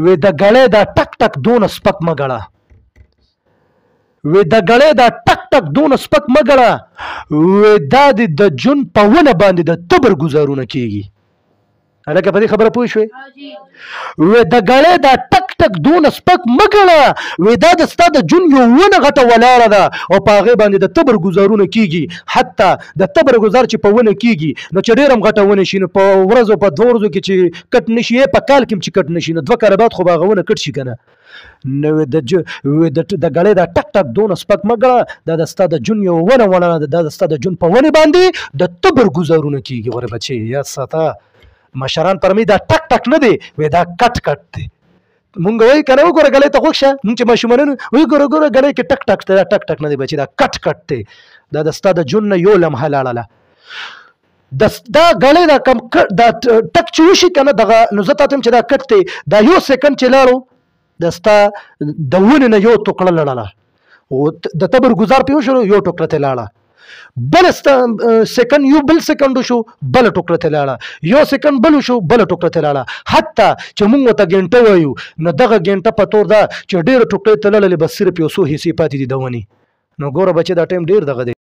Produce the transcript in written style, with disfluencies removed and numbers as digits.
وې د ګړې دا ټک ټک دونه سپک مه ګړه وې د ګړې دا ټک ټک دونه سپک مه ګړه وې دا د جون په ونه باندې د تبر ګزارونه کېږي. هلکه په دې خبره پوه شوې؟ وې د ګړې دا ټک ټک دونه سپک مه ګړه وې دا د ستا د جون یو ونه غټه ولاړه ده او په هغې باندې د تبر ګزارونه کېږي. حتی د تبر ګزار چې په ونه کېږي نو چې ډېر هم غټه ونه شي نو په ورځو په 2 ورځو کې چې کټ نه شي په کال کې هم چې کټ نه شي نو 2 کاله بعد خو به هغه ونه کټ شي که نه. نو د ګړې دا ټک ټک دونه سپک مه ګړه دا د ستا د جون یو ونه ولاړه ده دا د ستا د جون په ونې باندې د تبر ګزارونه کېږي. غوره بچې یاد ساته مشران فرمي دا ټک ټک نه دی وې دا کټ کټ دی. مونږ وایي که نه وګوره ګلۍ ته خوښ شه مونږ چې ماشومان وایي ګوره ګلۍ کې ټک ټک دی دا ټک ټک نه دی بچې دا کټ کټ دی. دا د ستا د جون نه یو لمحه لاړله دا ګړۍ دا کم دا ټک چې وشي که نه دغه نو زه تاته یم چې دا کټ دی دا یو سیکنډ چې لاړو د ستا د ونې نه یو ټوکړه لړله د تبر ګزار پې وشو یو ټوکړه ترې لاړه بل سیکنډ یو بل سیکنډ وشو بل ټوکړه ترې لاړه یو سیکنډ بل وشو بل ټوکړه ترې لاړه حتی چې موږ ورته ګنټه وایو نو دغه ګنټه په تور ده چې ډېرې ټوکړې ته لړلې بس صرف یو څو حصې پاتې دي د ونې. نو ګوره بچې دا ټایم ډېر دغه دی.